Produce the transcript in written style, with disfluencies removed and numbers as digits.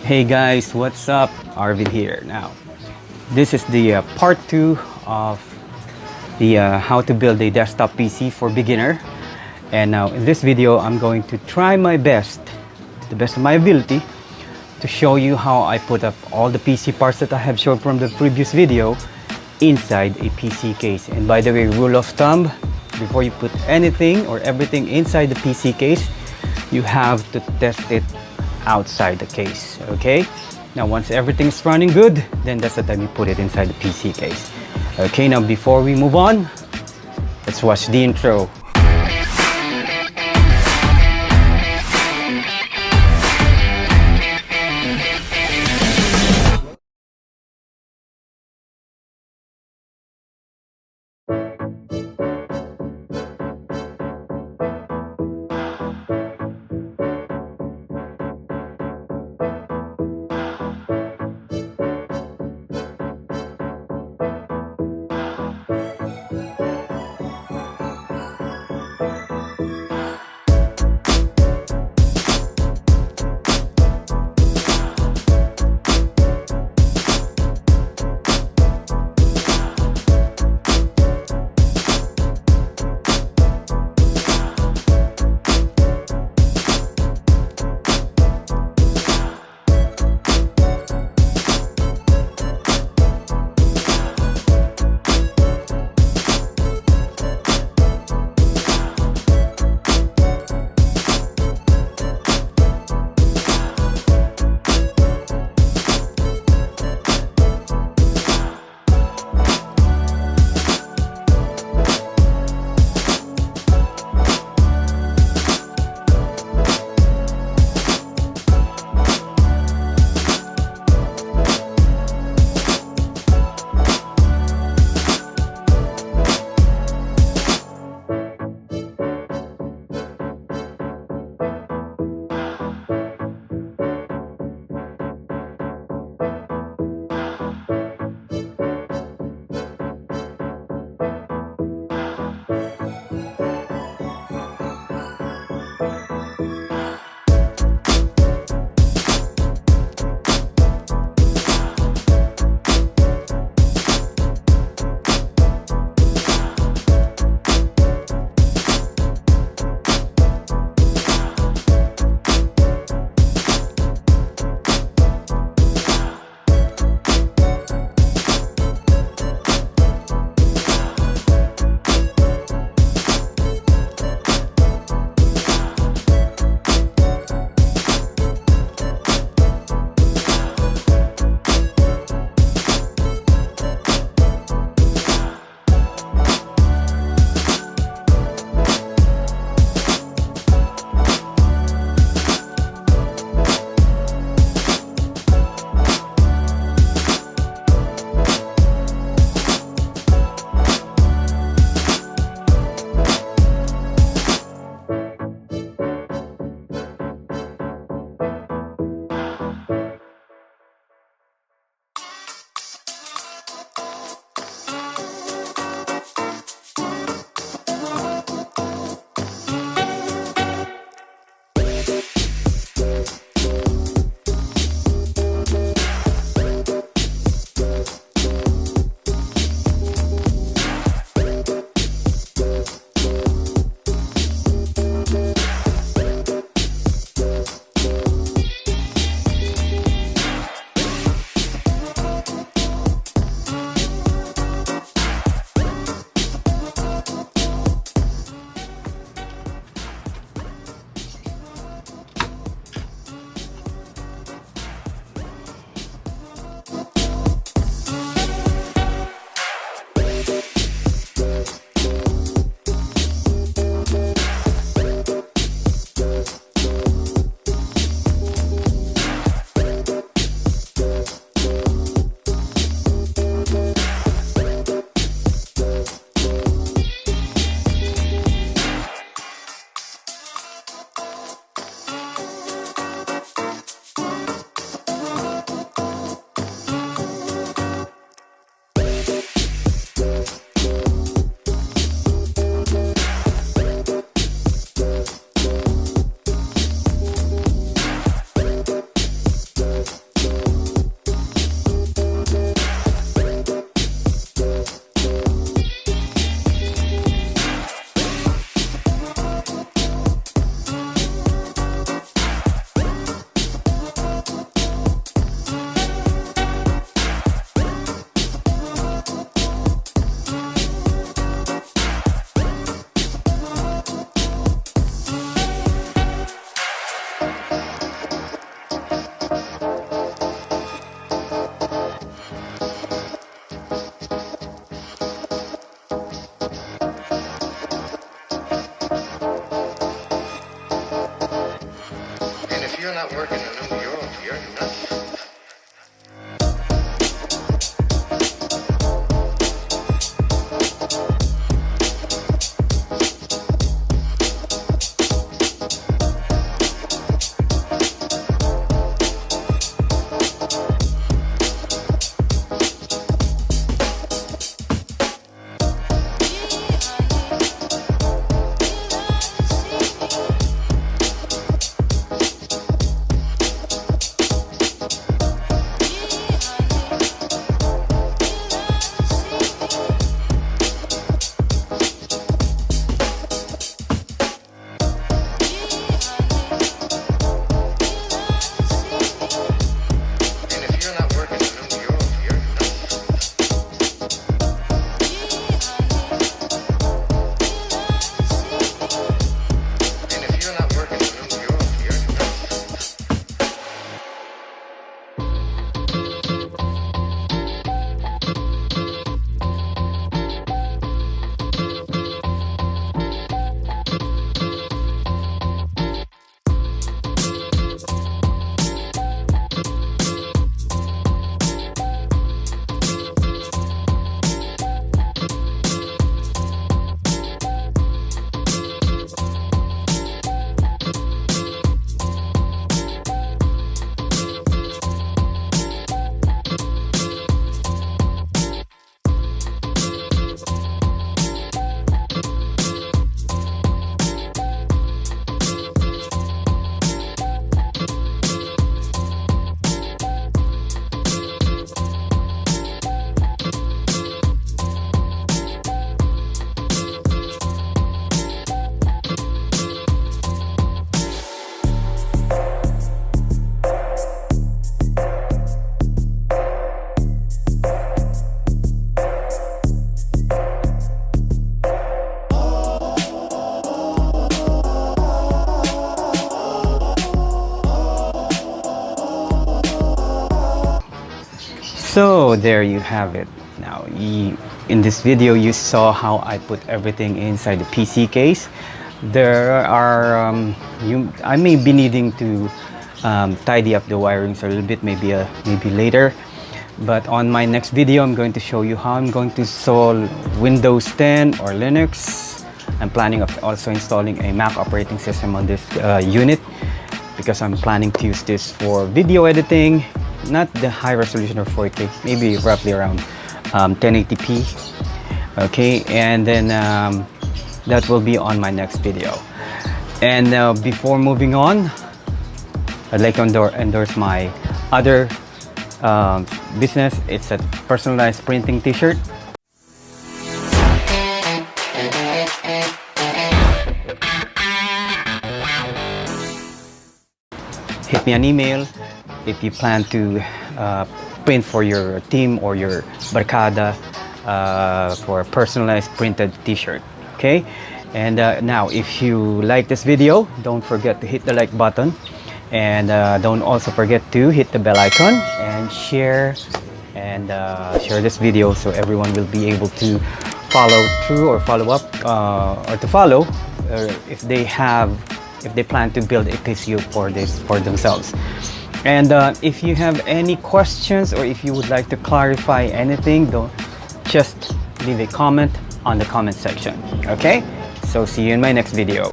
Hey guys, what's up? Arvid here. Now, this is the part 2 of the how to build a desktop PC for beginner. And now in this video, I'm going to try my best, to the best of my ability, to show you how I put up all the PC parts that I have shown from the previous video inside a PC case. And by the way, rule of thumb, before you put anything or everything inside the PC case, you have to test it outside the case. Okay, now once everything's running good, then that's the time you put it inside the PC case. Okay, now before we move on, let's watch the intro. You're nuts. So there you have it. Now in this video you saw how I put everything inside the PC case. There are I may be needing to tidy up the wirings a little bit, maybe later, but on my next video I'm going to show you how I'm going to install Windows 10 or Linux. I'm planning of also installing a Mac operating system on this unit, because I'm planning to use this for video editing. Not the high resolution or 4K, maybe roughly around 1080p. Okay, and then that will be on my next video. And before moving on, I'd like to endorse my other business. It's a personalized printing t-shirt. Hit me an email if you plan to print for your team or your barkada for a personalized printed t-shirt. Okay, and now if you like this video, don't forget to hit the like button, and don't also forget to hit the bell icon and share this video so everyone will be able to follow through or follow up or to follow if they plan to build a PC for themselves. And if you have any questions or if you would like to clarify anything, just leave a comment on the comment section. Okay, so see you in my next video.